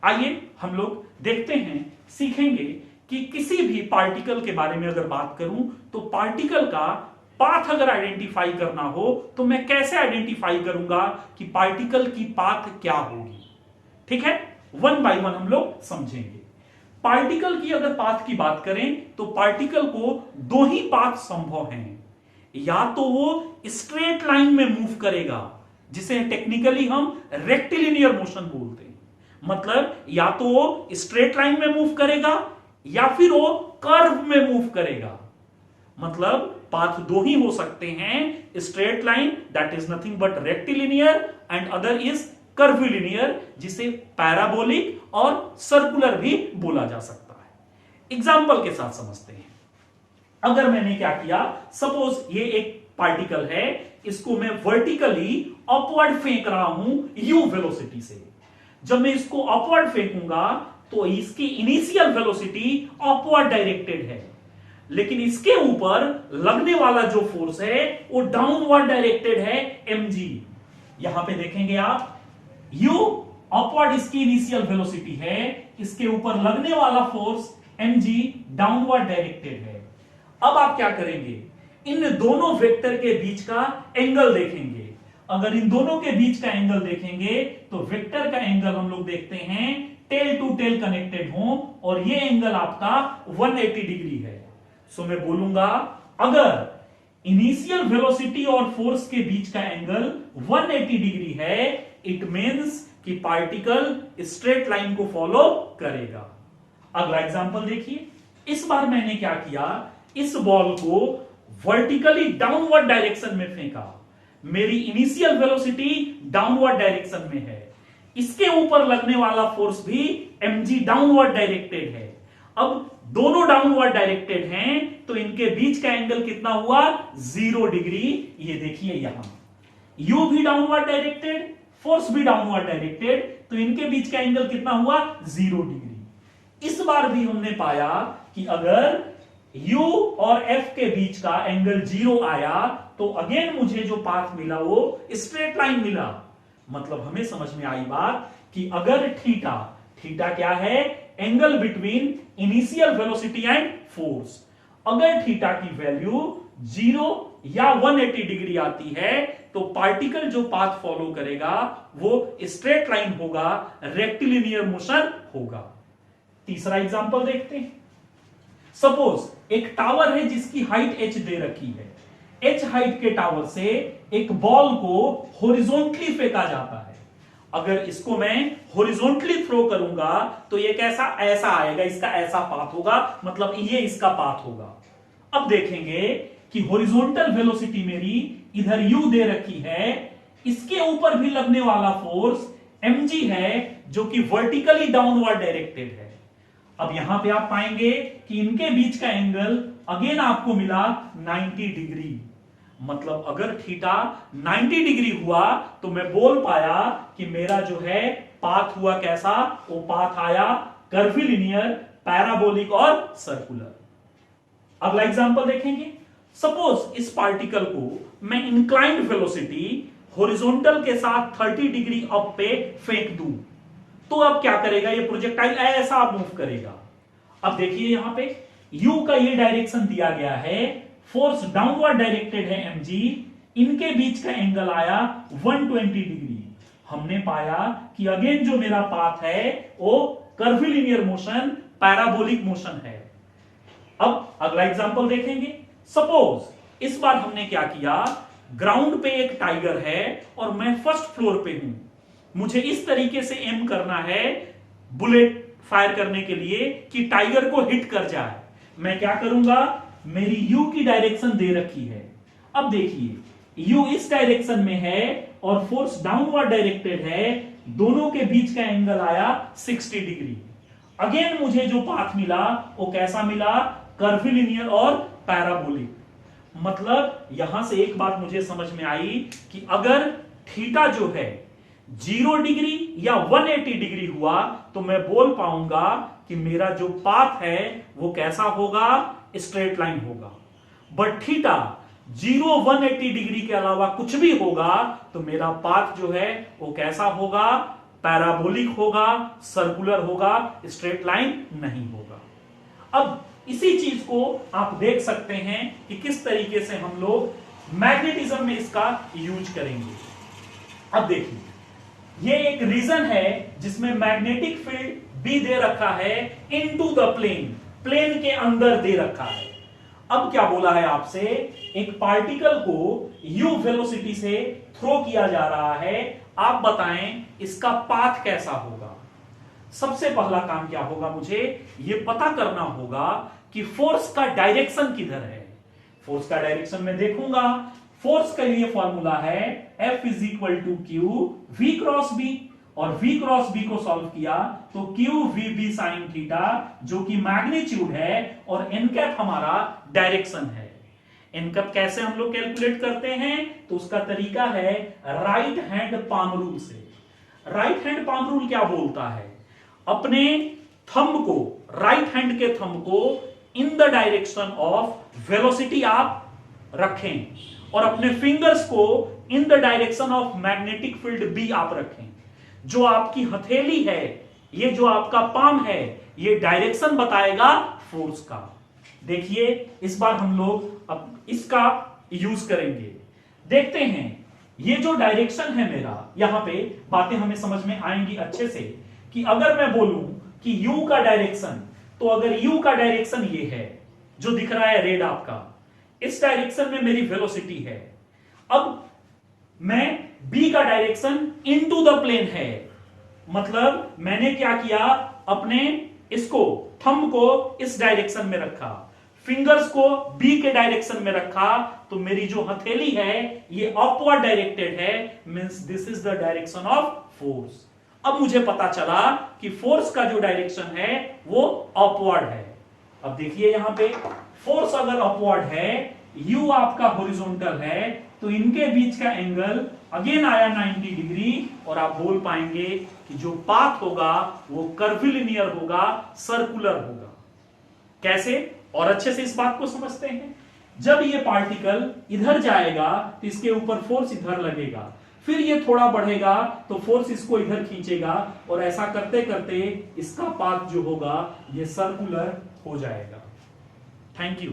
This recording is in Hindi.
आइए हम लोग देखते हैं, सीखेंगे कि किसी भी पार्टिकल के बारे में अगर बात करूं तो पार्टिकल का पाथ अगर आइडेंटिफाई करना हो तो मैं कैसे आइडेंटिफाई करूंगा कि पार्टिकल की पाथ क्या होगी। ठीक है, वन बाय वन हम लोग समझेंगे। पार्टिकल की अगर पाथ की बात करें तो पार्टिकल को दो ही पाथ संभव हैं। या तो वो स्ट्रेट लाइन में मूव करेगा, जिसे टेक्निकली हम रेक्टिलिनियर मोशन बोलते हैं। मतलब या तो वो स्ट्रेट लाइन में मूव करेगा या फिर वो कर्व में मूव करेगा। मतलब पाथ दो ही हो सकते हैं, straight line that is nothing but rectilinear and other is curvilinear, जिसे पैराबोलिक और सर्कुलर भी बोला जा सकता है। एग्जाम्पल के साथ समझते हैं। अगर मैंने क्या किया, सपोज ये एक पार्टिकल है, इसको मैं वर्टिकली अपवर्ड फेंक रहा हूं u वेलोसिटी से। जब मैं इसको अपवर्ड फेंकूंगा तो इसकी इनिशियल वेलोसिटी अपवर्ड डायरेक्टेड है, लेकिन इसके ऊपर लगने वाला जो फोर्स है वो डाउनवर्ड डायरेक्टेड है, mg। यहां पे देखेंगे आप, u अपवर्ड इसकी इनिशियल वेलोसिटी है, इसके ऊपर लगने वाला फोर्स mg डाउनवर्ड डायरेक्टेड है। अब आप क्या करेंगे, इन दोनों वेक्टर के बीच का एंगल देखेंगे। अगर इन दोनों के बीच का एंगल देखेंगे तो वेक्टर का एंगल हम लोग देखते हैं टेल टू टेल कनेक्टेड हो, और ये एंगल आपका 180 डिग्री है। सो मैं बोलूंगा अगर इनिशियल वेलोसिटी और फोर्स के बीच का एंगल 180 डिग्री है, इट मींस कि पार्टिकल स्ट्रेट लाइन को फॉलो करेगा। अगला एग्जांपल देखिए। इस बार मैंने क्या किया, इस बॉल को वर्टिकली डाउनवर्ड डायरेक्शन में फेंका। मेरी इनिशियल वेलोसिटी डाउनवर्ड डायरेक्शन में है, इसके ऊपर लगने वाला फोर्स भी mg डाउनवर्ड डायरेक्टेड है। अब दोनों डाउनवर्ड डायरेक्टेड हैं तो इनके बीच का एंगल कितना हुआ, 0 डिग्री। ये देखिए यहां u भी डाउनवर्ड डायरेक्टेड, फोर्स भी डाउनवर्ड डायरेक्टेड, तो इनके बीच का एंगल कितना हुआ, 0 डिग्री। इस बार भी हमने पाया कि अगर u और f के बीच का एंगल 0 आया तो अगेन मुझे जो पाथ मिला वो स्ट्रेट लाइन मिला। मतलब हमें समझ में आई बात कि अगर थीटा, थीटा क्या है, angle between initial velocity and force, अगर थीटा की वैल्यू 0 या 180 डिग्री आती है तो पार्टिकल जो पाथ फॉलो करेगा वो स्ट्रेट लाइन होगा, रेक्टिलिनियर मोशन होगा। तीसरा एग्जांपल देखते हैं। सपोज एक टावर है जिसकी हाइट h दे रखी है। h हाइट के टावर से एक बॉल को हॉरिजॉन्टली फेंका जाता है। अगर इसको मैं हॉरिजॉन्टली थ्रो करूंगा तो ये कैसा, ऐसा आएगा, इसका ऐसा पाथ होगा, मतलब ये इसका पाथ होगा। अब देखेंगे कि हॉरिजॉन्टल वेलोसिटी मेरी इधर u दे रखी है, इसके ऊपर भी लगने वाला फोर्स mg है जो कि वर्टिकली डाउनवर्ड डायरेक्टेड है। अब यहां पे आप पाएंगे कि इनके बीच का एंगल अगेन आपको मिला 90 डिग्री। मतलब अगर थीटा 90 डिग्री हुआ तो मैं बोल पाया कि मेरा जो है पाथ हुआ कैसा, वो पाथ आया कर्विलिनियर, पैराबोलिक और सर्कुलर। अगला एग्जांपल देखेंगे। सपोज इस पार्टिकल को मैं इंक्लाइंड वेलोसिटी हॉरिजॉन्टल के साथ 30 डिग्री अप पे फेंक दूं तो अब क्या करेगा, ये प्रोजेक्टाइल ऐसा मूव करेगा। अब देखिए यहां पे u का ये डायरेक्शन दिया गया है, फोर्स डाउनवर्ड डायरेक्टेड है mg, इनके बीच का एंगल आया 120 डिग्री। हमने पाया कि अगेन जो मेरा पाथ है वो कर्विलिनियर मोशन, पैराबोलिक मोशन है। अब अगला एग्जांपल देखेंगे। सपोज इस बार हमने क्या किया, ग्राउंड पे एक टाइगर है और मैं फर्स्ट फ्लोर पे हूं। मुझे इस तरीके से एम करना है बुलेट फायर करने के लिए कि टाइगर को हिट कर जाए। मैं क्या करूंगा, मेरी u की डायरेक्शन दे रखी है। अब देखिए u इस डायरेक्शन में है और फोर्स डाउनवर्ड डायरेक्टेड है, दोनों के बीच का एंगल आया 60 डिग्री। अगेन मुझे जो पाथ मिला वो कैसा मिला, कर्विलिनियर और पैराबोलिक। मतलब यहां से एक बात मुझे समझ में आई कि अगर थीटा जो है 0 डिग्री या 180 डिग्री हुआ तो मैं बोल पाऊंगा कि मेरा जो पाथ है वो कैसा होगा, स्ट्रेट लाइन होगा। बट थीटा 0 180 डिग्री के अलावा कुछ भी होगा तो मेरा पाथ जो है वो कैसा होगा, पैराबोलिक होगा, सर्कुलर होगा, स्ट्रेट लाइन नहीं होगा। अब इसी चीज को आप देख सकते हैं कि किस तरीके से हम लोग मैग्नेटिज्म में इसका यूज करेंगे। अब देखिए, ये एक रीजन है जिसमें मैग्नेटिक फील्ड भी दे रखा है इनटू द प्लेन, प्लेन के अंदर दे रखा है। अब क्या बोला है आपसे, एक पार्टिकल को u वेलोसिटी से थ्रो किया जा रहा है, आप बताएं इसका पाथ कैसा होगा। सबसे पहला काम क्या होगा, मुझे यह पता करना होगा कि फोर्स का डायरेक्शन किधर है। फोर्स का डायरेक्शन में देखूंगा, फोर्स का लिए फॉर्मूला है F is equal to q v cross B, और v क्रॉस b को सॉल्व किया तो q v b sine theta, जो कि मैग्नीट्यूड है, और n कैप हमारा डायरेक्शन है। n कैप कैसे हम लोग कैलकुलेट करते हैं, तो उसका तरीका है राइट हैंड पाम रूल से। राइट हैंड पाम रूल क्या बोलता है, अपने थंब को, राइट हैंड के थंब को in the direction of velocity आप रखें, और अपने फिंगर्स को in the direction of magnetic field B आप रखें। जो आपकी हथेली है, ये जो आपका पाम है, ये डायरेक्शन बताएगा फोर्स का। देखिए, इस बार हम लोग अब इसका यूज करेंगे। देखते हैं, ये जो डायरेक्शन है मेरा, यहां पे बातें हमें समझ में आएंगी अच्छे से, कि अगर मैं बोलूं कि u का डायरेक्शन, तो अगर u का डायरेक्शन ये है जो दिख रहा है रेड आपका, इस डायरेक्शन में मेरी वेलोसिटी है। अब मैं b का डायरेक्शन इनटू द प्लेन है, मतलब मैंने क्या किया, अपने इसको थंब को इस डायरेक्शन में रखा, फिंगर्स को b के डायरेक्शन में रखा, तो मेरी जो हथेली है ये अपवर्ड डायरेक्टेड है, means this is the direction of force. अब मुझे पता चला कि फोर्स का जो डायरेक्शन है वो अपवर्ड है। अब देखिए, यहां पे फोर्स अगर अपवर्ड है, u आपका हॉरिजॉन्टल है, तो इनके बीच का एंगल अगेन आया 90 डिग्री, और आप बोल पाएंगे कि जो पाथ होगा वो कर्विलिनियर होगा, सर्कुलर होगा। कैसे, और अच्छे से इस बात को समझते हैं। जब ये पार्टिकल इधर जाएगा तो इसके ऊपर फोर्स इधर लगेगा, फिर ये थोड़ा बढ़ेगा तो फोर्स इसको इधर खींचेगा, और ऐसा करते करते इसका पाथ जो होगा ये सर्कुलर हो जाएगा। Thank you.